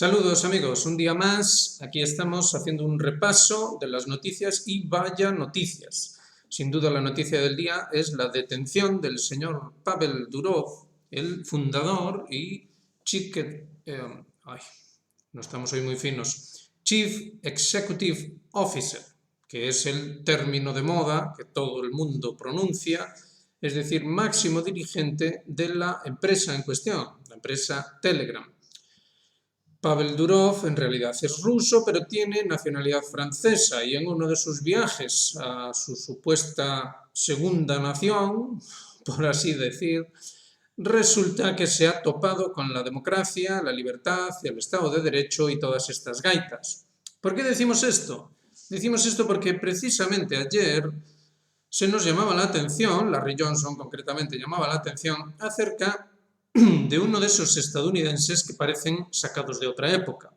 Saludos amigos, un día más, aquí estamos haciendo un repaso de las noticias y vaya noticias. Sin duda la noticia del día es la detención del señor Pavel Durov, el fundador y no estamos hoy muy finos, Chief Executive Officer, que es el término de moda que todo el mundo pronuncia, es decir, máximo dirigente de la empresa en cuestión, la empresa Telegram. Pavel Durov en realidad es ruso, pero tiene nacionalidad francesa y en uno de sus viajes a su supuesta segunda nación, por así decir, resulta que se ha topado con la democracia, la libertad, el Estado de Derecho y todas estas gaitas. ¿Por qué decimos esto? Decimos esto porque precisamente ayer se nos llamaba la atención, Larry Johnson concretamente llamaba la atención, acerca de uno de esos estadounidenses que parecen sacados de otra época.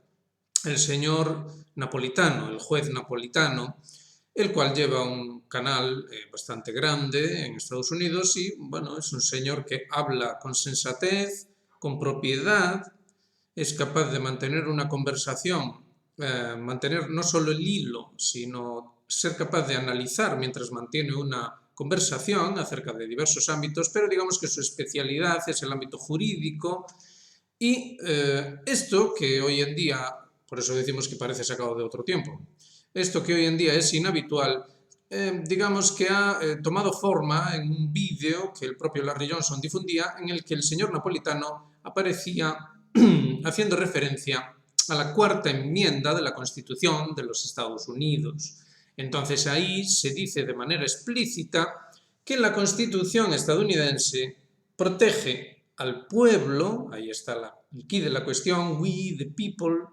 El señor Napolitano, el juez Napolitano, el cual lleva un canal bastante grande en Estados Unidos y, bueno, es un señor que habla con sensatez, con propiedad, es capaz de mantener una conversación, mantener no solo el hilo, sino ser capaz de analizar mientras mantiene una conversación acerca de diversos ámbitos, pero digamos que su especialidad es el ámbito jurídico y esto que hoy en día, por eso decimos que parece sacado de otro tiempo, esto que hoy en día es inhabitual, digamos que ha tomado forma en un vídeo que el propio Larry Johnson difundía en el que el señor Napolitano aparecía haciendo referencia a la cuarta enmienda de la Constitución de los Estados Unidos. Entonces ahí se dice de manera explícita que la Constitución estadounidense protege al pueblo, ahí está el quid de la cuestión, we the people,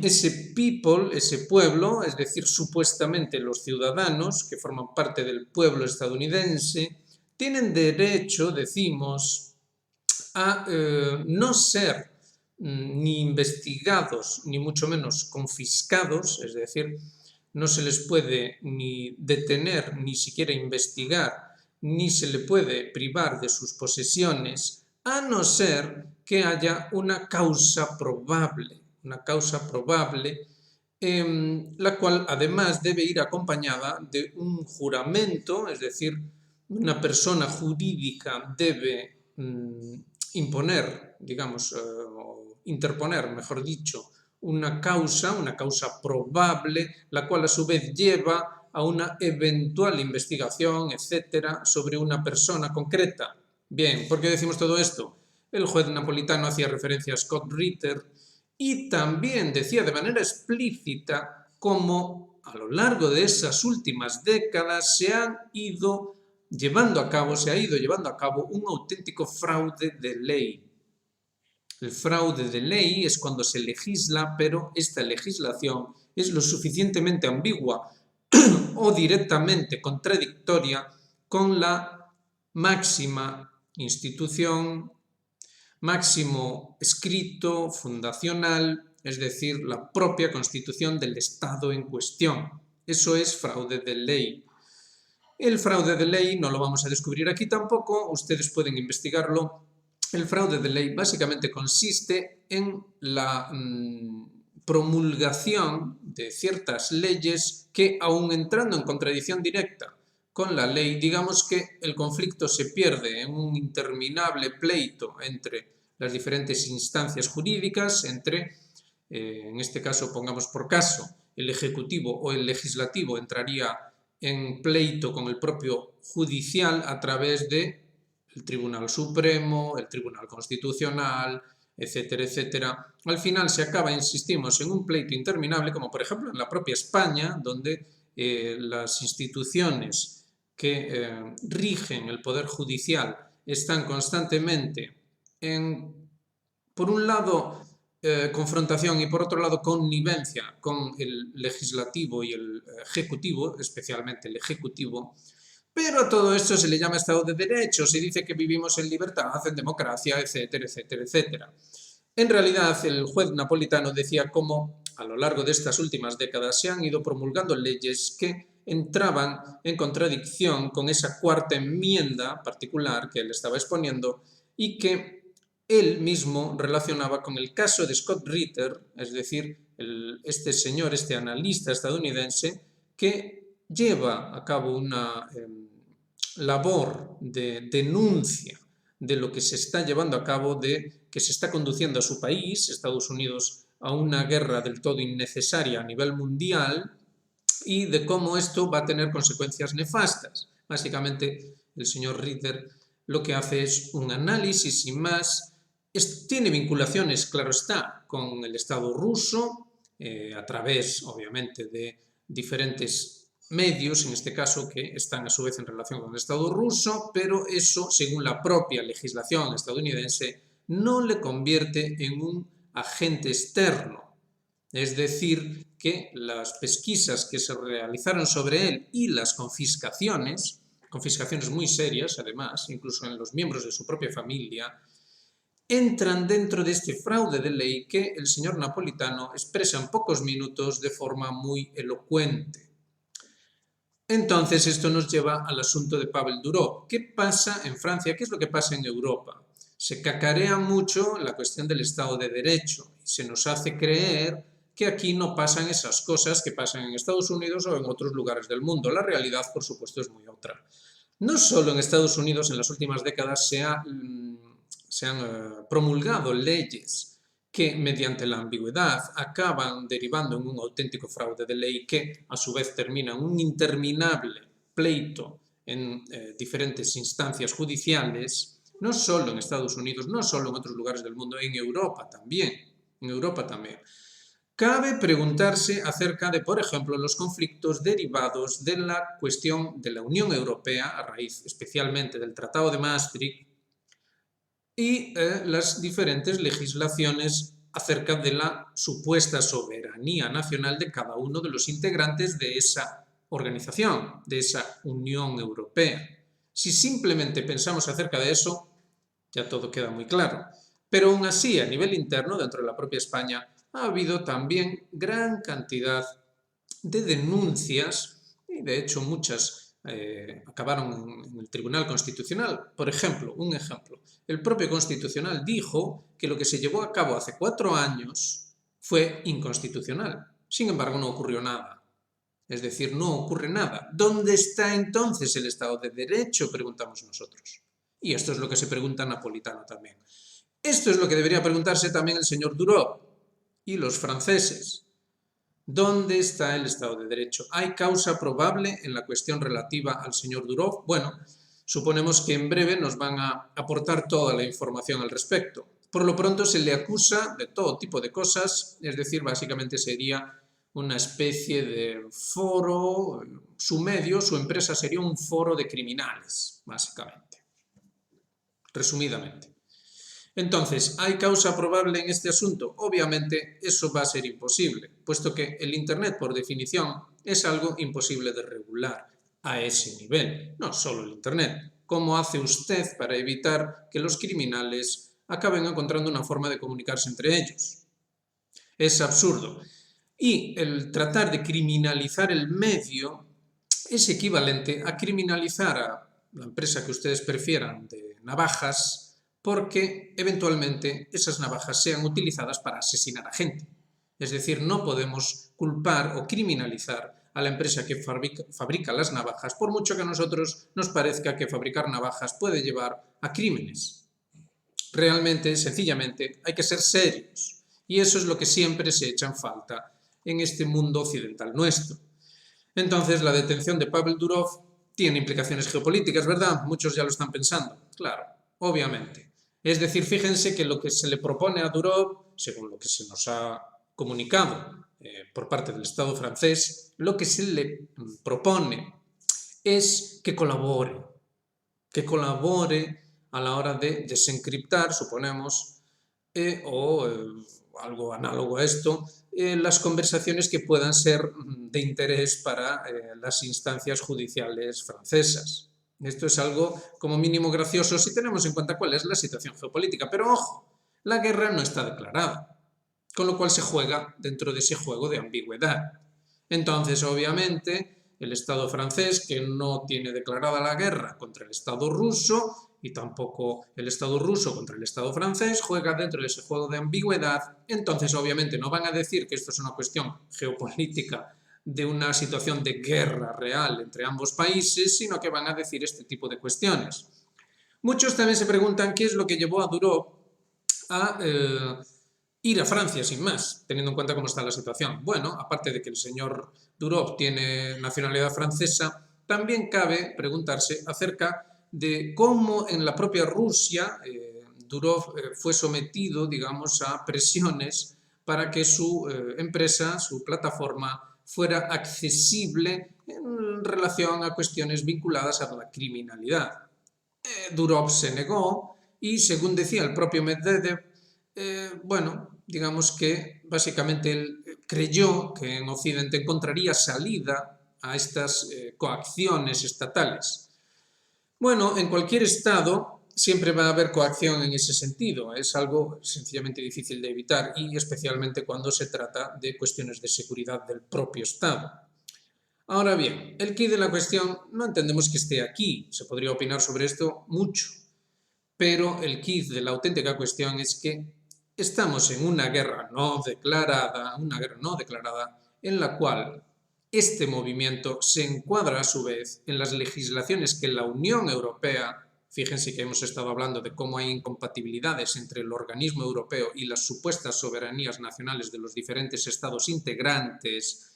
ese pueblo, es decir, supuestamente los ciudadanos que forman parte del pueblo estadounidense, tienen derecho, decimos, a no ser ni investigados, ni mucho menos confiscados, es decir, no se les puede ni detener, ni siquiera investigar, ni se le puede privar de sus posesiones, a no ser que haya una causa probable, la cual además debe ir acompañada de un juramento, es decir, una persona jurídica debe imponer, digamos, interponer, mejor dicho, una causa probable, la cual a su vez lleva a una eventual investigación, etcétera, sobre una persona concreta. Bien, ¿por qué decimos todo esto? El juez napolitano hacía referencia a Scott Ritter y también decía de manera explícita cómo a lo largo de esas últimas décadas se ha ido llevando a cabo un auténtico fraude de ley. El fraude de ley es cuando se legisla, pero esta legislación es lo suficientemente ambigua o directamente contradictoria con la máxima institución, máximo escrito fundacional, es decir, la propia Constitución del Estado en cuestión. Eso es fraude de ley. El fraude de ley no lo vamos a descubrir aquí tampoco, ustedes pueden investigarlo. El fraude de ley básicamente consiste en la promulgación de ciertas leyes que, aun entrando en contradicción directa con la ley, digamos que el conflicto se pierde en un interminable pleito entre las diferentes instancias jurídicas, entre, en este caso, pongamos por caso, el Ejecutivo o el Legislativo entraría en pleito con el propio judicial a través de el Tribunal Supremo, el Tribunal Constitucional, etcétera, etcétera. Al final se acaba, insistimos, en un pleito interminable, como por ejemplo en la propia España, donde las instituciones que rigen el Poder Judicial están constantemente en, por un lado, confrontación y por otro lado connivencia con el legislativo y el ejecutivo, especialmente el ejecutivo, pero a todo esto se le llama Estado de Derecho, se dice que vivimos en libertad, en democracia, etcétera, etcétera, etcétera. En realidad, el juez napolitano decía cómo a lo largo de estas últimas décadas se han ido promulgando leyes que entraban en contradicción con esa cuarta enmienda particular que él estaba exponiendo y que él mismo relacionaba con el caso de Scott Ritter, es decir, este señor, este analista estadounidense, que lleva a cabo una labor de denuncia de lo que se está llevando a cabo, de que se está conduciendo a su país, Estados Unidos, a una guerra del todo innecesaria a nivel mundial y de cómo esto va a tener consecuencias nefastas. Básicamente, el señor Ritter lo que hace es un análisis sin más. Tiene vinculaciones, claro está, con el Estado ruso, a través, obviamente, de diferentes medios, en este caso, que están a su vez en relación con el Estado ruso, pero eso, según la propia legislación estadounidense, no le convierte en un agente externo. Es decir, que las pesquisas que se realizaron sobre él y las confiscaciones muy serias además, incluso en los miembros de su propia familia, entran dentro de este fraude de ley que el señor Napolitano expresa en pocos minutos de forma muy elocuente. Entonces esto nos lleva al asunto de Pavel Durov. ¿Qué pasa en Francia? ¿Qué es lo que pasa en Europa? Se cacarea mucho la cuestión del Estado de Derecho y se nos hace creer que aquí no pasan esas cosas que pasan en Estados Unidos o en otros lugares del mundo. La realidad, por supuesto, es muy otra. No solo en Estados Unidos en las últimas décadas se han promulgado leyes que mediante la ambigüedad acaban derivando en un auténtico fraude de ley que a su vez termina en un interminable pleito en diferentes instancias judiciales, no solo en Estados Unidos, no solo en otros lugares del mundo, en Europa también. En Europa también. Cabe preguntarse acerca de, por ejemplo, los conflictos derivados de la cuestión de la Unión Europea, a raíz especialmente del Tratado de Maastricht, y las diferentes legislaciones acerca de la supuesta soberanía nacional de cada uno de los integrantes de esa organización, de esa Unión Europea. Si simplemente pensamos acerca de eso, ya todo queda muy claro. Pero aún así, a nivel interno, dentro de la propia España, ha habido también gran cantidad de denuncias, y de hecho muchas acabaron en el Tribunal Constitucional. Por ejemplo, un ejemplo, el propio Constitucional dijo que lo que se llevó a cabo hace 4 años fue inconstitucional. Sin embargo, no ocurrió nada. Es decir, no ocurre nada. ¿Dónde está entonces el Estado de Derecho?, preguntamos nosotros. Y esto es lo que se pregunta Napolitano también. Esto es lo que debería preguntarse también el señor Durov y los franceses. ¿Dónde está el Estado de Derecho? ¿Hay causa probable en la cuestión relativa al señor Durov? Bueno, suponemos que en breve nos van a aportar toda la información al respecto. Por lo pronto se le acusa de todo tipo de cosas, es decir, básicamente sería una especie de foro, su medio, su empresa sería un foro de criminales, básicamente, resumidamente. Entonces, ¿hay causa probable en este asunto? Obviamente eso va a ser imposible, puesto que el Internet, por definición, es algo imposible de regular a ese nivel. No solo el Internet. ¿Cómo hace usted para evitar que los criminales acaben encontrando una forma de comunicarse entre ellos? Es absurdo. Y el tratar de criminalizar el medio es equivalente a criminalizar a la empresa que ustedes prefieran de navajas, porque eventualmente esas navajas sean utilizadas para asesinar a gente. Es decir, no podemos culpar o criminalizar a la empresa que fabrica las navajas, por mucho que a nosotros nos parezca que fabricar navajas puede llevar a crímenes. Realmente, sencillamente, hay que ser serios. Y eso es lo que siempre se echa en falta en este mundo occidental nuestro. Entonces, la detención de Pavel Durov tiene implicaciones geopolíticas, ¿verdad? Muchos ya lo están pensando. Claro, obviamente. Es decir, fíjense que lo que se le propone a Durov, según lo que se nos ha comunicado por parte del Estado francés, lo que se le propone es que colabore a la hora de desencriptar, suponemos, o algo análogo a esto, las conversaciones que puedan ser de interés para las instancias judiciales francesas. Esto es algo como mínimo gracioso si tenemos en cuenta cuál es la situación geopolítica. Pero ojo, la guerra no está declarada, con lo cual se juega dentro de ese juego de ambigüedad. Entonces, obviamente, el Estado francés, que no tiene declarada la guerra contra el Estado ruso, y tampoco el Estado ruso contra el Estado francés juega dentro de ese juego de ambigüedad. Entonces, obviamente, no van a decir que esto es una cuestión geopolítica de una situación de guerra real entre ambos países, sino que van a decir este tipo de cuestiones. Muchos también se preguntan qué es lo que llevó a Durov a ir a Francia sin más, teniendo en cuenta cómo está la situación. Bueno, aparte de que el señor Durov tiene nacionalidad francesa, también cabe preguntarse acerca de cómo en la propia Rusia Durov fue sometido, digamos, a presiones para que su empresa, su plataforma, fuera accesible en relación a cuestiones vinculadas a la criminalidad. Durov se negó y, según decía el propio Medvedev, bueno, digamos que básicamente él creyó que en Occidente encontraría salida a estas coacciones estatales. Bueno, en cualquier estado siempre va a haber coacción en ese sentido, es algo sencillamente difícil de evitar y especialmente cuando se trata de cuestiones de seguridad del propio Estado. Ahora bien, el quid de la cuestión no entendemos que esté aquí, se podría opinar sobre esto mucho, pero el quid de la auténtica cuestión es que estamos en una guerra no declarada, en la cual este movimiento se encuadra a su vez en las legislaciones que la Unión Europea, fíjense que hemos estado hablando de cómo hay incompatibilidades entre el organismo europeo y las supuestas soberanías nacionales de los diferentes estados integrantes.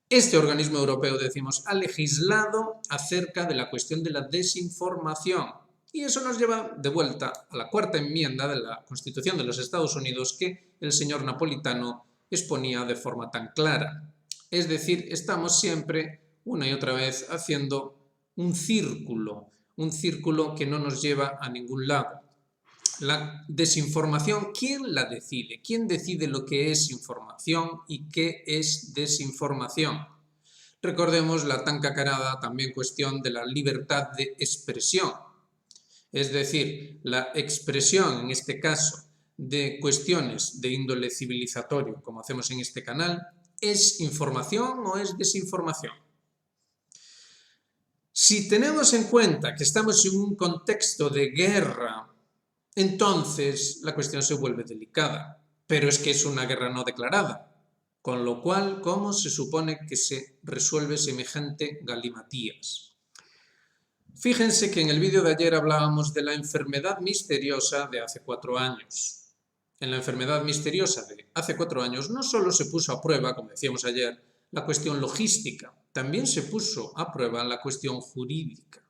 Este organismo europeo, decimos, ha legislado acerca de la cuestión de la desinformación. Y eso nos lleva de vuelta a la cuarta enmienda de la Constitución de los Estados Unidos que el señor Napolitano exponía de forma tan clara. Es decir, estamos siempre, una y otra vez, haciendo un círculo que no nos lleva a ningún lado. La desinformación, ¿quién la decide? ¿Quién decide lo que es información y qué es desinformación? Recordemos la tan cacarada también cuestión de la libertad de expresión. Es decir, la expresión, en este caso, de cuestiones de índole civilizatorio, como hacemos en este canal, ¿es información o es desinformación? Si tenemos en cuenta que estamos en un contexto de guerra, entonces la cuestión se vuelve delicada. Pero es que es una guerra no declarada. Con lo cual, ¿cómo se supone que se resuelve semejante galimatías? Fíjense que en el vídeo de ayer hablábamos de la enfermedad misteriosa de hace 4 años. En la enfermedad misteriosa de hace 4 años no solo se puso a prueba, como decíamos ayer, la cuestión logística, también se puso a prueba la cuestión jurídica.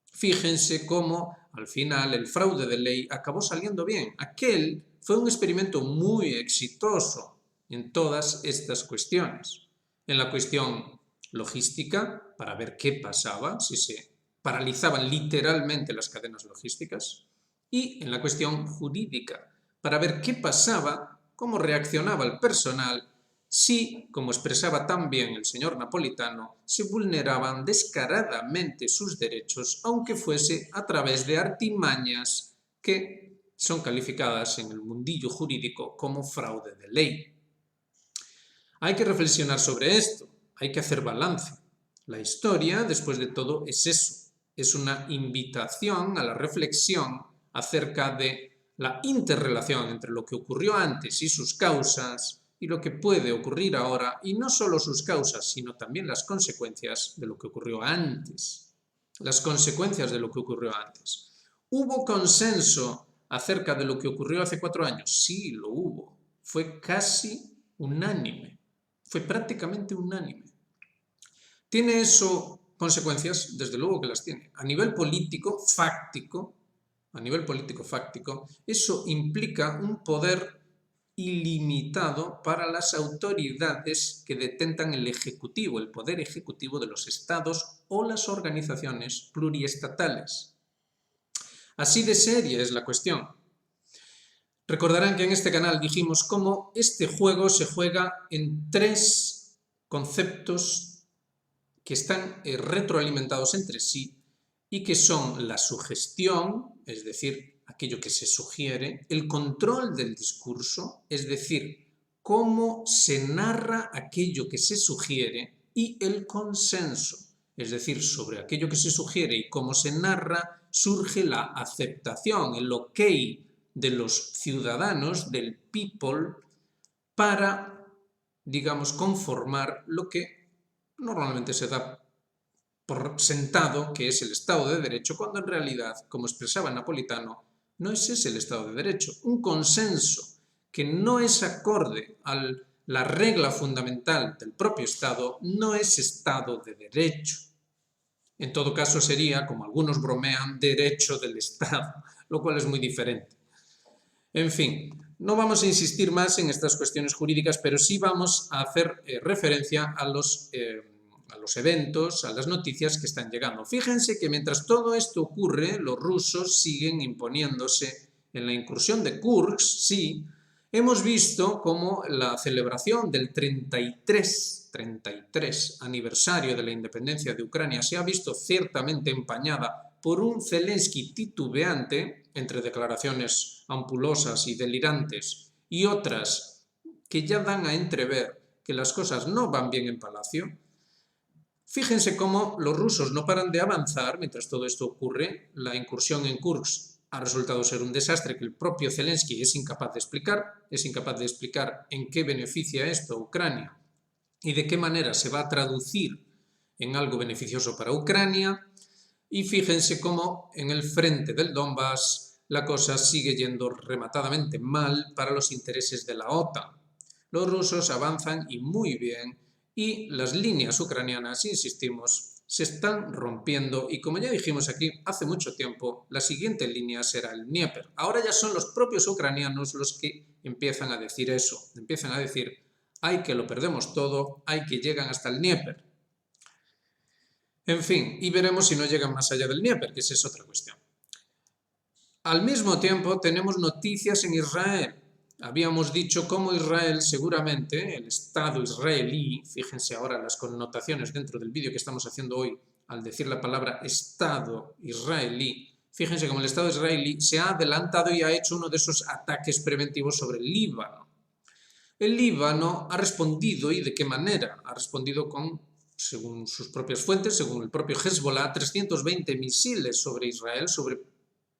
Fíjense cómo, al final, el fraude de ley acabó saliendo bien. Aquel fue un experimento muy exitoso en todas estas cuestiones. En la cuestión logística, para ver qué pasaba, si se paralizaban literalmente las cadenas logísticas, y en la cuestión jurídica, para ver qué pasaba, cómo reaccionaba el personal, si, como expresaba tan bien el señor Napolitano, se vulneraban descaradamente sus derechos, aunque fuese a través de artimañas que son calificadas en el mundillo jurídico como fraude de ley. Hay que reflexionar sobre esto, hay que hacer balance. La historia, después de todo, es eso, es una invitación a la reflexión acerca de la interrelación entre lo que ocurrió antes y sus causas y lo que puede ocurrir ahora, y no solo sus causas, sino también las consecuencias de lo que ocurrió antes. Las consecuencias de lo que ocurrió antes. ¿Hubo consenso acerca de lo que ocurrió hace 4 años? Sí, lo hubo. Fue casi unánime. Fue prácticamente unánime. ¿Tiene eso consecuencias? Desde luego que las tiene. A nivel político, fáctico, eso implica un poder ilimitado para las autoridades que detentan el ejecutivo, el poder ejecutivo de los estados o las organizaciones pluriestatales. Así de seria es la cuestión. Recordarán que en este canal dijimos cómo este juego se juega en 3 conceptos que están retroalimentados entre sí y que son la sugestión, es decir, aquello que se sugiere, el control del discurso, es decir, cómo se narra aquello que se sugiere, y el consenso, es decir, sobre aquello que se sugiere y cómo se narra, surge la aceptación, el ok de los ciudadanos, del people, para, digamos, conformar lo que normalmente se da por sentado que es el Estado de Derecho, cuando en realidad, como expresaba Napolitano, no es ese el Estado de Derecho. Un consenso que no es acorde a la regla fundamental del propio Estado no es Estado de Derecho. En todo caso sería, como algunos bromean, derecho del Estado, lo cual es muy diferente. En fin, no vamos a insistir más en estas cuestiones jurídicas, pero sí vamos a hacer referencia a los eventos, a las noticias que están llegando. Fíjense que mientras todo esto ocurre, los rusos siguen imponiéndose en la incursión de Kursk, sí. Hemos visto cómo la celebración del 33 aniversario de la independencia de Ucrania se ha visto ciertamente empañada por un Zelensky titubeante, entre declaraciones ampulosas y delirantes y otras que ya dan a entrever que las cosas no van bien en Palacio. Fíjense cómo los rusos no paran de avanzar mientras todo esto ocurre. La incursión en Kursk ha resultado ser un desastre que el propio Zelensky es incapaz de explicar en qué beneficia esto a Ucrania y de qué manera se va a traducir en algo beneficioso para Ucrania. Y fíjense cómo en el frente del Donbass la cosa sigue yendo rematadamente mal para los intereses de la OTAN. Los rusos avanzan y muy bien, y las líneas ucranianas, insistimos, se están rompiendo y, como ya dijimos aquí hace mucho tiempo, la siguiente línea será el Dnieper. Ahora ya son los propios ucranianos los que empiezan a decir eso, empiezan a decir hay que lo perdemos todo, hay que llegan hasta el Dnieper. En fin, y veremos si no llegan más allá del Dnieper, que esa es otra cuestión. Al mismo tiempo tenemos noticias en Israel. Habíamos dicho cómo Israel seguramente, el Estado israelí, fíjense ahora las connotaciones dentro del vídeo que estamos haciendo hoy al decir la palabra Estado israelí, fíjense cómo el Estado israelí se ha adelantado y ha hecho uno de esos ataques preventivos sobre el Líbano. El Líbano ha respondido, ¿y de qué manera? Ha respondido con, según sus propias fuentes, según el propio Hezbollah, 320 misiles sobre Israel, sobre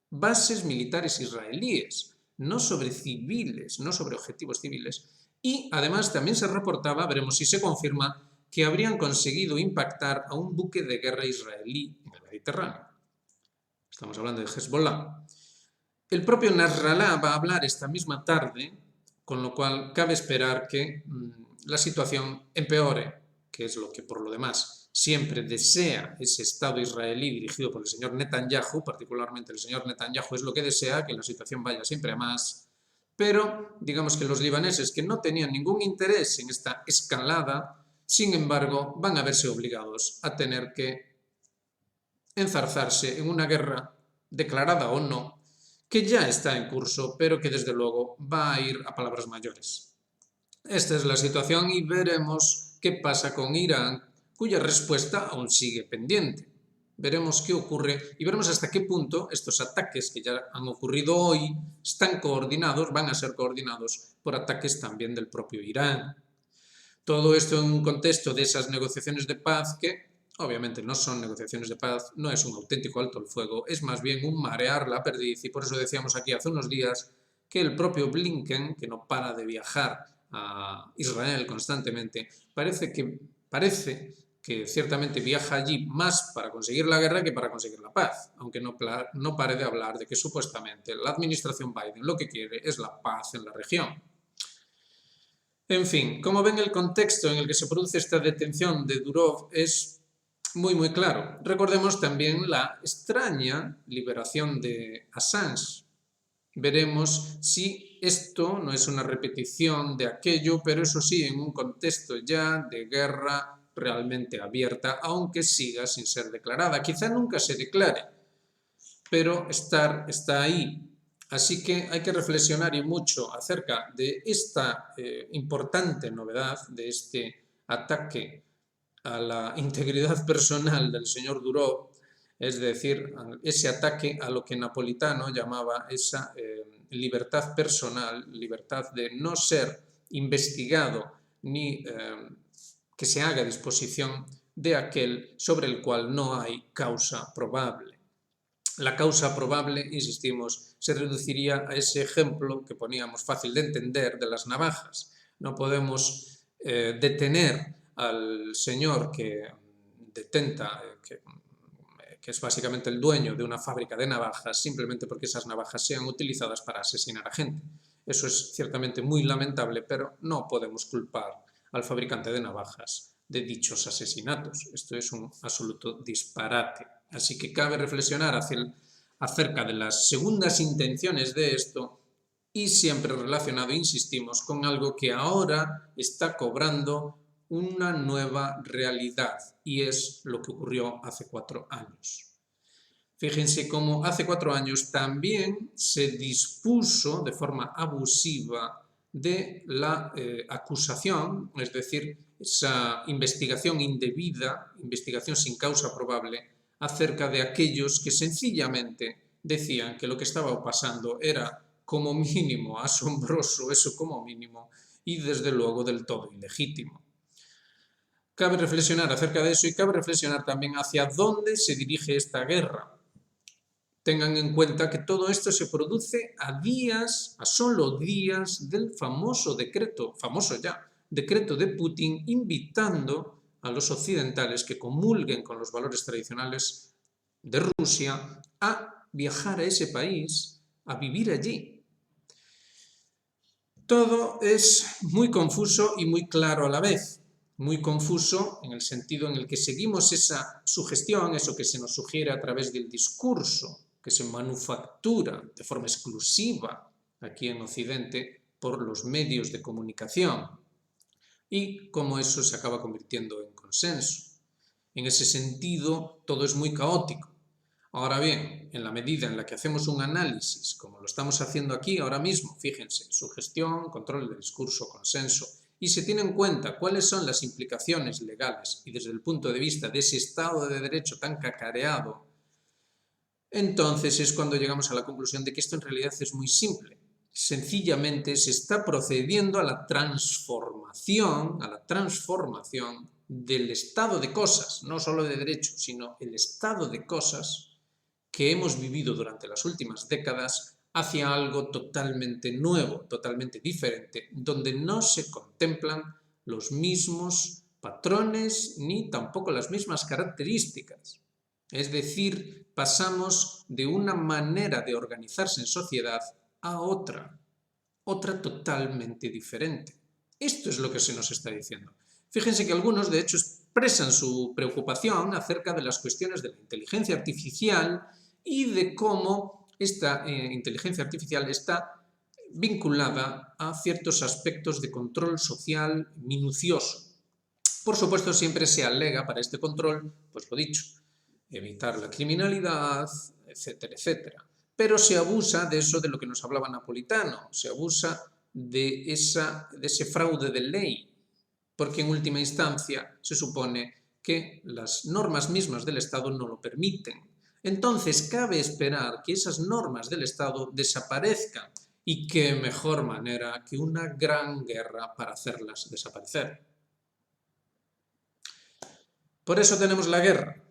bases militares israelíes, no sobre civiles, no sobre objetivos civiles. Y además también se reportaba, veremos si se confirma, que habrían conseguido impactar a un buque de guerra israelí en el Mediterráneo. Estamos hablando de Hezbollah. El propio Nasrallah va a hablar esta misma tarde, con lo cual cabe esperar que la situación empeore, que es lo que por lo demás siempre desea ese Estado israelí dirigido por el señor Netanyahu, particularmente el señor Netanyahu es lo que desea, que la situación vaya siempre a más, pero digamos que los libaneses que no tenían ningún interés en esta escalada, sin embargo, van a verse obligados a tener que enzarzarse en una guerra, declarada o no, que ya está en curso, pero que desde luego va a ir a palabras mayores. Esta es la situación y veremos qué pasa con Irán, cuya respuesta aún sigue pendiente. Veremos qué ocurre y veremos hasta qué punto estos ataques que ya han ocurrido hoy están coordinados, van a ser coordinados por ataques también del propio Irán. Todo esto en un contexto de esas negociaciones de paz que obviamente no son negociaciones de paz, no es un auténtico alto el fuego, es más bien un marear la perdiz y por eso decíamos aquí hace unos días que el propio Blinken, que no para de viajar a Israel constantemente, parece que ciertamente viaja allí más para conseguir la guerra que para conseguir la paz, aunque no pare de hablar de que supuestamente la administración Biden lo que quiere es la paz en la región. En fin, como ven, el contexto en el que se produce esta detención de Durov es muy claro. Recordemos también la extraña liberación de Assange. Veremos si esto no es una repetición de aquello, pero eso sí, en un contexto ya de guerra realmente abierta, aunque siga sin ser declarada. Quizá nunca se declare, pero está ahí. Así que hay que reflexionar y mucho acerca de esta importante novedad, de este ataque a la integridad personal del señor Durov, es decir, ese ataque a lo que Napolitano llamaba esa libertad personal, libertad de no ser investigado ni que se haga disposición de aquel sobre el cual no hay causa probable. la causa probable, insistimos, se reduciría a ese ejemplo que poníamos fácil de entender de las navajas. No podemos detener al señor que detenta, que es básicamente el dueño de una fábrica de navajas, simplemente porque esas navajas sean utilizadas para asesinar a gente. Eso es ciertamente muy lamentable, pero no podemos culpar al fabricante de navajas de dichos asesinatos. Esto es un absoluto disparate. Así que cabe reflexionar acerca de las segundas intenciones de esto y siempre relacionado, insistimos, con algo que ahora está cobrando una nueva realidad y es lo que ocurrió hace 4 años. Fíjense cómo hace 4 años también se dispuso de forma abusiva de la acusación, es decir, esa investigación indebida, investigación sin causa probable, acerca de aquellos que sencillamente decían que lo que estaba pasando era como mínimo asombroso, eso como mínimo, y desde luego del todo ilegítimo. Cabe reflexionar acerca de eso y cabe reflexionar también hacia dónde se dirige esta guerra. Tengan en cuenta que todo esto se produce a solo días del famoso decreto de Putin, invitando a los occidentales que comulguen con los valores tradicionales de Rusia a viajar a ese país, a vivir allí. Todo es muy confuso y muy claro a la vez. Muy confuso en el sentido en el que seguimos esa sugestión, eso que se nos sugiere a través del discurso, que se manufactura de forma exclusiva aquí en Occidente por los medios de comunicación y cómo eso se acaba convirtiendo en consenso. En ese sentido, todo es muy caótico. Ahora bien, en la medida en la que hacemos un análisis, como lo estamos haciendo aquí ahora mismo, fíjense, sugestión, control del discurso, consenso, y se tiene en cuenta cuáles son las implicaciones legales y desde el punto de vista de ese Estado de Derecho tan cacareado, entonces es cuando llegamos a la conclusión de que esto en realidad es muy simple. Sencillamente se está procediendo a la transformación del estado de cosas, no solo de derecho, sino el estado de cosas que hemos vivido durante las últimas décadas hacia algo totalmente nuevo, totalmente diferente, donde no se contemplan los mismos patrones ni tampoco las mismas características. Es decir, pasamos de una manera de organizarse en sociedad a otra totalmente diferente. Esto es lo que se nos está diciendo. Fíjense que algunos, de hecho, expresan su preocupación acerca de las cuestiones de la inteligencia artificial y de cómo esta inteligencia artificial está vinculada a ciertos aspectos de control social minucioso. Por supuesto, siempre se alega para este control, pues lo dicho, evitar la criminalidad, etcétera, etcétera. Pero se abusa de eso de lo que nos hablaba Napolitano, se abusa de ese fraude de ley, porque en última instancia se supone que las normas mismas del Estado no lo permiten. Entonces cabe esperar que esas normas del Estado desaparezcan y qué mejor manera que una gran guerra para hacerlas desaparecer. Por eso tenemos la guerra.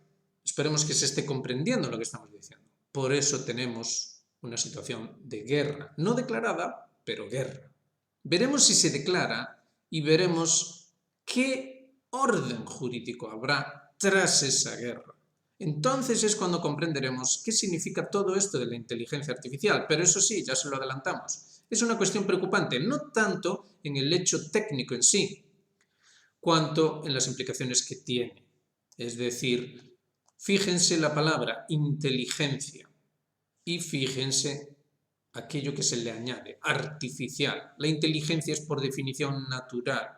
Esperemos que se esté comprendiendo lo que estamos diciendo. Por eso tenemos una situación de guerra, no declarada, pero guerra. Veremos si se declara y veremos qué orden jurídico habrá tras esa guerra. Entonces es cuando comprenderemos qué significa todo esto de la inteligencia artificial, pero eso sí, ya se lo adelantamos. Es una cuestión preocupante, no tanto en el hecho técnico en sí, cuanto en las implicaciones que tiene. Es decir, fíjense la palabra inteligencia y fíjense aquello que se le añade, artificial. La inteligencia es por definición natural.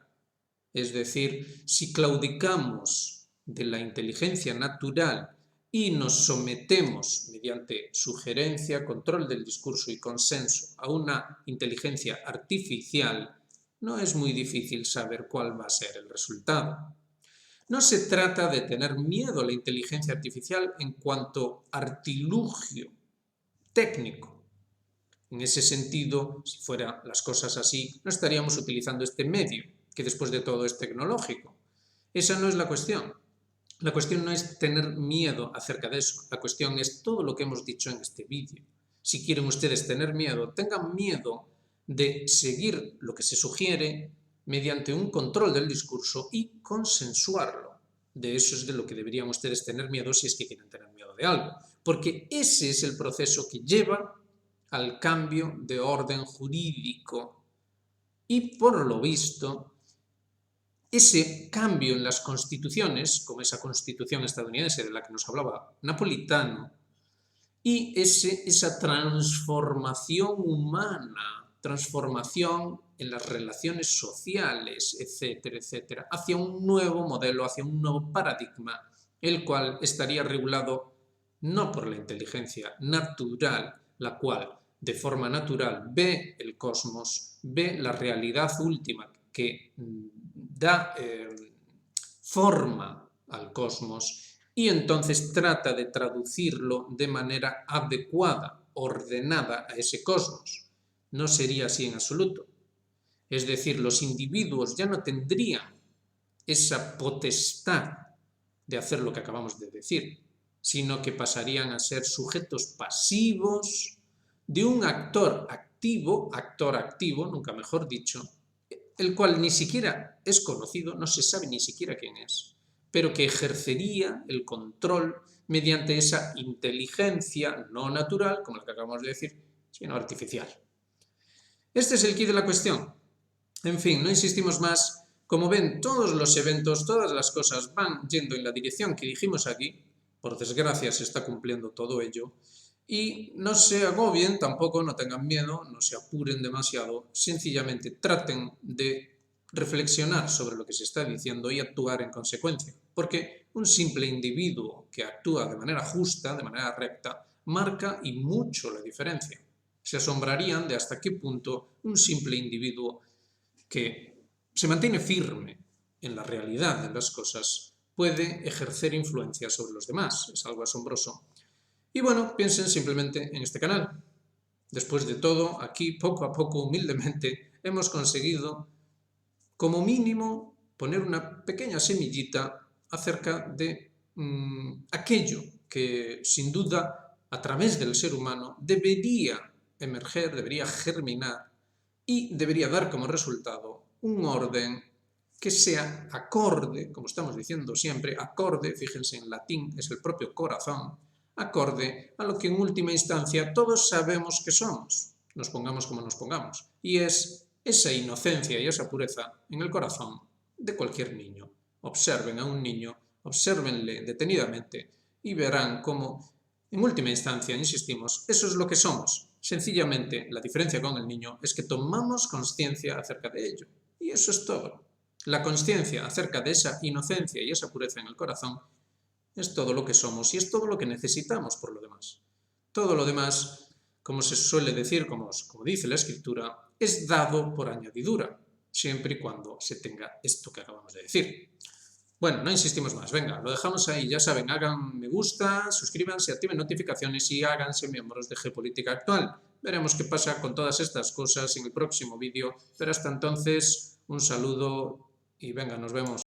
Es decir, si claudicamos de la inteligencia natural y nos sometemos mediante sugerencia, control del discurso y consenso a una inteligencia artificial, no es muy difícil saber cuál va a ser el resultado. No se trata de tener miedo a la inteligencia artificial en cuanto artilugio técnico. En ese sentido, si fueran las cosas así, no estaríamos utilizando este medio, que después de todo es tecnológico. Esa no es la cuestión. La cuestión no es tener miedo acerca de eso, la cuestión es todo lo que hemos dicho en este vídeo. Si quieren ustedes tener miedo, tengan miedo de seguir lo que se sugiere mediante un control del discurso y consensuarlo. De eso es de lo que deberían ustedes tener miedo si es que quieren tener miedo de algo, porque ese es el proceso que lleva al cambio de orden jurídico y, por lo visto, ese cambio en las constituciones, como esa constitución estadounidense de la que nos hablaba Napolitano, y esa transformación humana, transformación en las relaciones sociales, etcétera, etcétera, hacia un nuevo modelo, hacia un nuevo paradigma, el cual estaría regulado no por la inteligencia natural, la cual de forma natural ve el cosmos, ve la realidad última que da forma al cosmos y entonces trata de traducirlo de manera adecuada, ordenada a ese cosmos. No sería así en absoluto. Es decir, los individuos ya no tendrían esa potestad de hacer lo que acabamos de decir, sino que pasarían a ser sujetos pasivos de un actor activo, nunca mejor dicho, el cual ni siquiera es conocido, no se sabe ni siquiera quién es, pero que ejercería el control mediante esa inteligencia no natural, como la que acabamos de decir, sino artificial. Este es el quid de la cuestión. En fin, no insistimos más. Como ven, todos los eventos, todas las cosas van yendo en la dirección que dijimos aquí. Por desgracia se está cumpliendo todo ello. Y no se agobien, tampoco no tengan miedo, no se apuren demasiado. Sencillamente traten de reflexionar sobre lo que se está diciendo y actuar en consecuencia. Porque un simple individuo que actúa de manera justa, de manera recta, marca y mucho la diferencia. Se asombrarían de hasta qué punto un simple individuo que se mantiene firme en la realidad de las cosas puede ejercer influencia sobre los demás. Es algo asombroso. Y bueno, piensen simplemente en este canal. Después de todo, aquí poco a poco, humildemente, hemos conseguido, como mínimo, poner una pequeña semillita acerca de aquello que, sin duda, a través del ser humano, debería emerger, debería germinar y debería dar como resultado un orden que sea acorde, como estamos diciendo siempre, acorde, fíjense en latín, es el propio corazón, acorde a lo que en última instancia todos sabemos que somos, nos pongamos como nos pongamos, y es esa inocencia y esa pureza en el corazón de cualquier niño. Observen a un niño, obsérvenle detenidamente y verán cómo, en última instancia, insistimos, eso es lo que somos. Sencillamente, la diferencia con el niño es que tomamos conciencia acerca de ello, y eso es todo. La conciencia acerca de esa inocencia y esa pureza en el corazón es todo lo que somos y es todo lo que necesitamos por lo demás. Todo lo demás, como se suele decir, como dice la Escritura, es dado por añadidura, siempre y cuando se tenga esto que acabamos de decir. Bueno, no insistimos más, venga, lo dejamos ahí, ya saben, hagan me gusta, suscríbanse, activen notificaciones y háganse miembros de Geopolítica Actual. Veremos qué pasa con todas estas cosas en el próximo vídeo, pero hasta entonces, un saludo y venga, nos vemos.